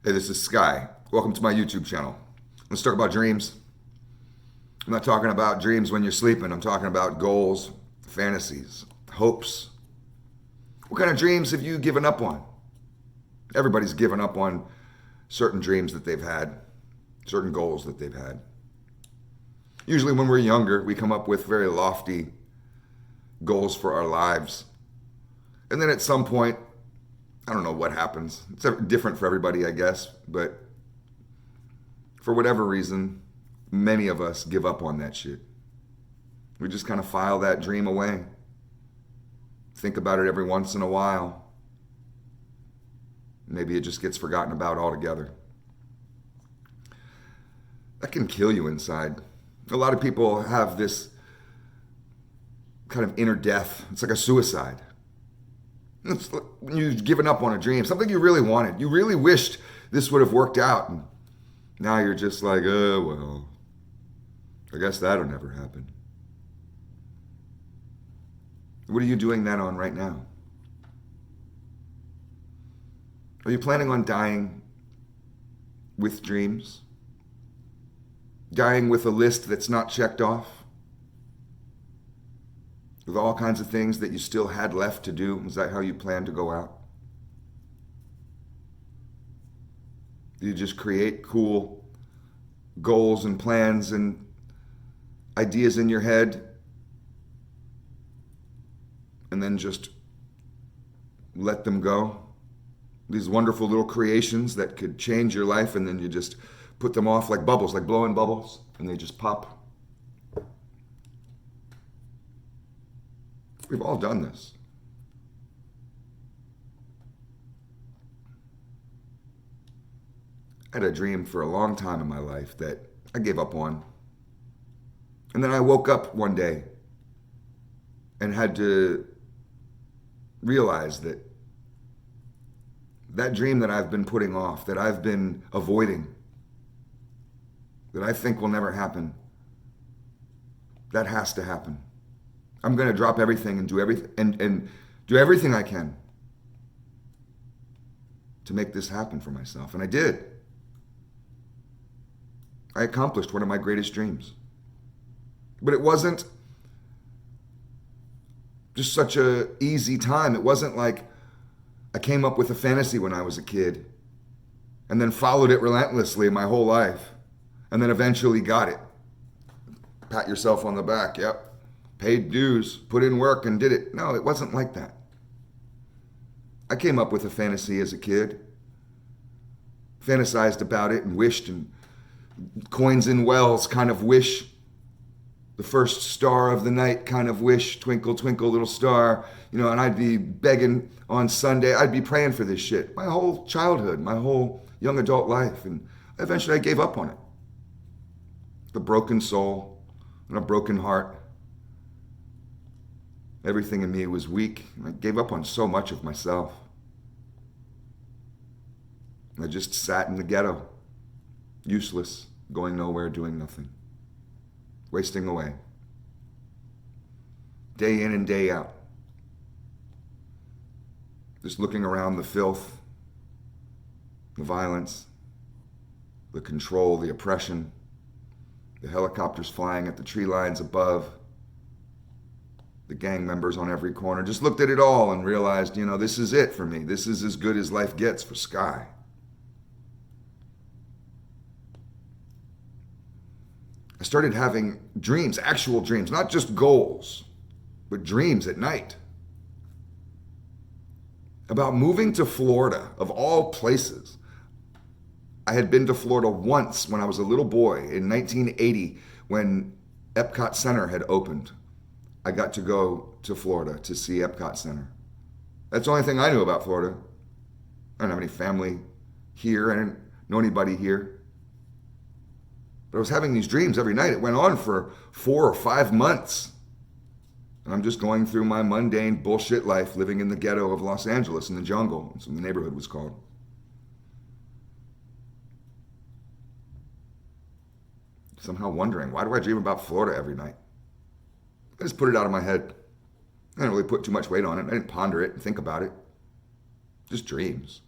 Hey, this is Sky. Welcome to my YouTube channel. Let's talk about dreams. I'm not talking about dreams when you're sleeping. I'm talking about goals, fantasies, hopes. What kind of dreams have you given up on? Everybody's given up on certain dreams that they've had, certain goals that they've had. Usually when we're younger, we come up with very lofty goals for our lives. And then at some point, I don't know what happens. It's different for everybody, I guess. But for whatever reason, many of us give up on that shit. We just kind of file that dream away. Think about it every once in a while. Maybe it just gets forgotten about altogether. That can kill you inside. A lot of people have this kind of inner death. It's like a suicide. It's like when you've given up on a dream, something you really wanted. You really wished this would have worked out. And now you're just like, well, I guess that'll never happen. What are you doing that on right now? Are you planning on dying with dreams? Dying with a list that's not checked off? With all kinds of things that you still had left to do? Is that how you plan to go out? Do you just create cool goals and plans and ideas in your head and then just let them go? These wonderful little creations that could change your life, and then you just put them off like bubbles, like blowing bubbles, and they just pop. We've all done this. I had a dream for a long time in my life that I gave up on. And then I woke up one day and had to realize that that dream that I've been putting off, that I've been avoiding, that I think will never happen, that has to happen. I'm going to drop everything and do everything I can to make this happen for myself. And I did. I accomplished one of my greatest dreams. But it wasn't just such an easy time. It wasn't like I came up with a fantasy when I was a kid and then followed it relentlessly my whole life and then eventually got it. Pat yourself on the back. Yep. Paid dues, put in work and did it. No, it wasn't like that. I came up with a fantasy as a kid, fantasized about it and wished, and coins in wells kind of wish, the first star of the night kind of wish, twinkle, twinkle, little star, and I'd be begging on Sunday. I'd be praying for this shit my whole childhood, my whole young adult life. And eventually I gave up on it. The broken soul and a broken heart. Everything in me was weak. I gave up on so much of myself. I just sat in the ghetto, useless, going nowhere, doing nothing, wasting away, day in and day out, just looking around the filth, the violence, the control, the oppression, the helicopters flying at the tree lines above, the gang members on every corner. Just looked at it all and realized, this is it for me. This is as good as life gets for Sky. I started having dreams, actual dreams, not just goals, but dreams at night about moving to Florida, of all places. I had been to Florida once when I was a little boy in 1980 when Epcot Center had opened. I got to go to Florida to see Epcot Center. That's the only thing I knew about Florida. I don't have any family here. I didn't know anybody here. But I was having these dreams every night. It went on for 4 or 5 months. And I'm just going through my mundane bullshit life, living in the ghetto of Los Angeles, in the jungle, that's what the neighborhood was called. Somehow wondering, why do I dream about Florida every night? I just put it out of my head. I didn't really put too much weight on it. I didn't ponder it and think about it. Just dreams.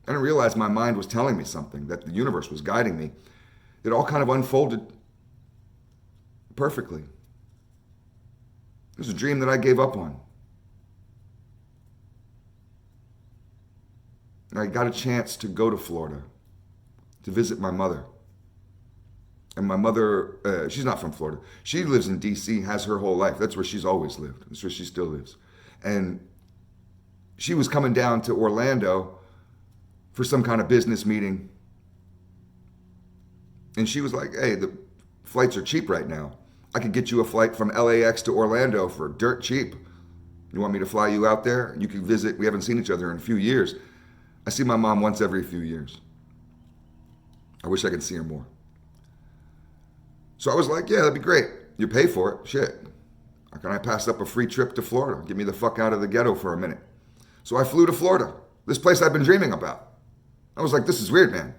I didn't realize my mind was telling me something, that the universe was guiding me. It all kind of unfolded perfectly. It was a dream that I gave up on. And I got a chance to go to Florida to visit my mother. And my mother, she's not from Florida. She lives in D.C., has her whole life. That's where she's always lived. That's where she still lives. And she was coming down to Orlando for some kind of business meeting. And she was like, hey, the flights are cheap right now. I could get you a flight from LAX to Orlando for dirt cheap. You want me to fly you out there? You can visit. We haven't seen each other in a few years. I see my mom once every few years. I wish I could see her more. So I was like, yeah, that'd be great. You pay for it. Shit. How can I pass up a free trip to Florida? Get me the fuck out of the ghetto for a minute. So I flew to Florida, this place I've been dreaming about. I was like, this is weird, man.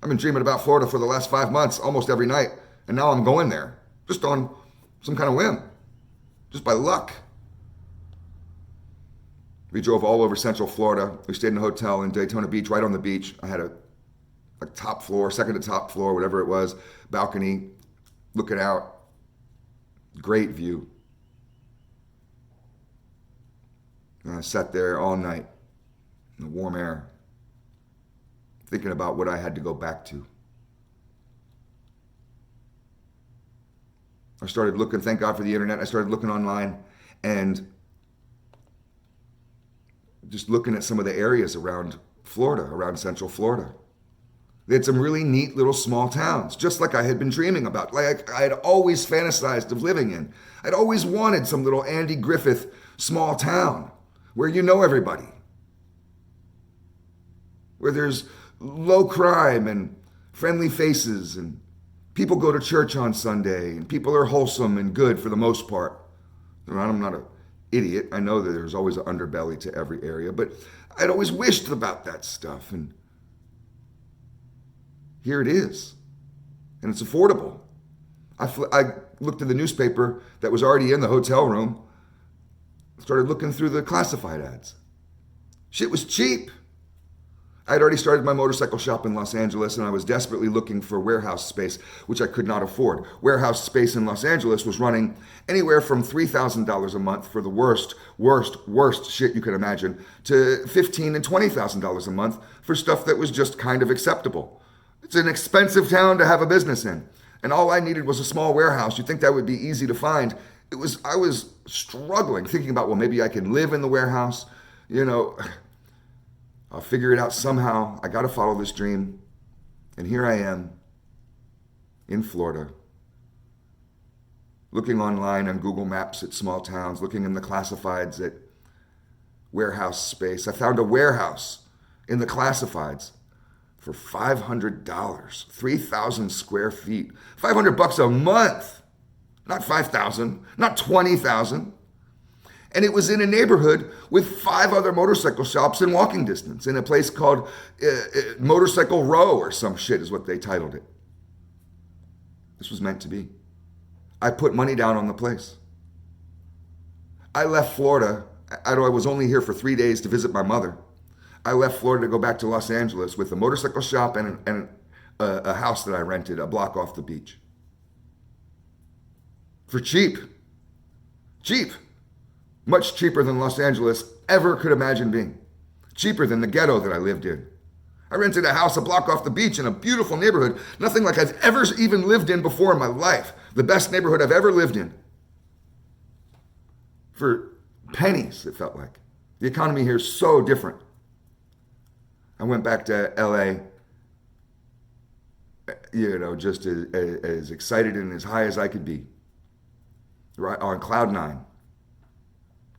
I've been dreaming about Florida for the last 5 months, almost every night. And now I'm going there, just on some kind of whim, just by luck. We drove all over Central Florida. We stayed in a hotel in Daytona Beach, right on the beach. I had a top floor, second to top floor, whatever it was, balcony, looking out. Great view. And I sat there all night in the warm air, thinking about what I had to go back to. I started looking, thank God for the internet, I started looking online and just looking at some of the areas around Florida, around Central Florida. They had some really neat little small towns, just like I had been dreaming about, like I had always fantasized of living in. I'd always wanted some little Andy Griffith small town where you know everybody, where there's low crime and friendly faces and people go to church on Sunday and people are wholesome and good for the most part. I'm not an idiot. I know that there's always an underbelly to every area, but I'd always wished about that stuff. And here it is. And it's affordable. I looked at the newspaper that was already in the hotel room, started looking through the classified ads. Shit was cheap. I had already started my motorcycle shop in Los Angeles, and I was desperately looking for warehouse space, which I could not afford. Warehouse space in Los Angeles was running anywhere from $3,000 a month for the worst shit you could imagine, to $15,000 and $20,000 a month for stuff that was just kind of acceptable. It's an expensive town to have a business in, and all I needed was a small warehouse. You'd think that would be easy to find. I was struggling, thinking about, well, maybe I can live in the warehouse, I'll figure it out somehow. I got to follow this dream. And here I am in Florida, looking online on Google Maps at small towns, looking in the classifieds at warehouse space. I found a warehouse in the classifieds for $500, 3,000 square feet, $500 a month, not 5,000, not 20,000. And it was in a neighborhood with 5 other motorcycle shops in walking distance, in a place called Motorcycle Row or some shit is what they titled it. This was meant to be. I put money down on the place. I left Florida. I was only here for 3 days to visit my mother. I left Florida to go back to Los Angeles with a motorcycle shop and a house that I rented a block off the beach. For cheap. Cheap. Much cheaper than Los Angeles ever could imagine being. Cheaper than the ghetto that I lived in. I rented a house a block off the beach in a beautiful neighborhood, nothing like I've ever even lived in before in my life. The best neighborhood I've ever lived in. For pennies, it felt like. The economy here is so different. I went back to LA, just as excited and as high as I could be. Right on cloud 9.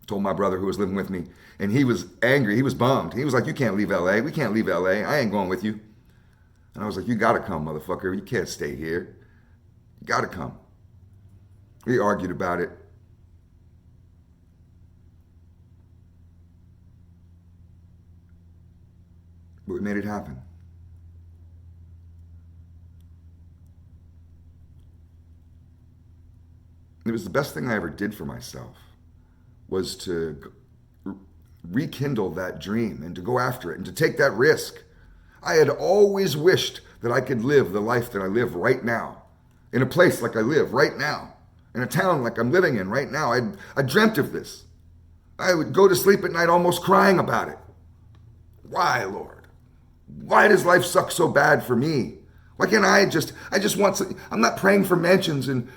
Told my brother who was living with me, and he was angry. He was bummed. He was like, you can't leave LA. We can't leave LA. I ain't going with you. And I was like, you gotta come, motherfucker. You can't stay here. You gotta come. We argued about it. But we made it happen. It was the best thing I ever did for myself, was to rekindle that dream and to go after it and to take that risk. I had always wished that I could live the life that I live right now, in a place like I live right now, in a town like I'm living in right now. I dreamt of this. I would go to sleep at night almost crying about it. Why, Lord? Why does life suck so bad for me? Why can't I just want some, I'm not praying for mansions and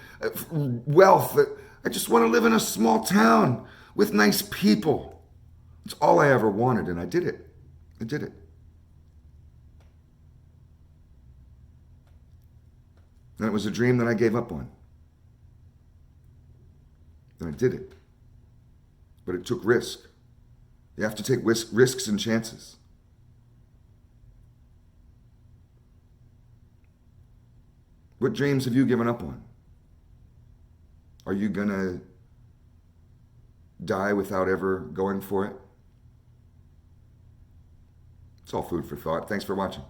wealth. I just want to live in a small town with nice people. It's all I ever wanted, and I did it. I did it. And it was a dream that I gave up on. And I did it. But it took risk. You have to take risks and chances. What dreams have you given up on? Are you going to die without ever going for it? It's all food for thought. Thanks for watching.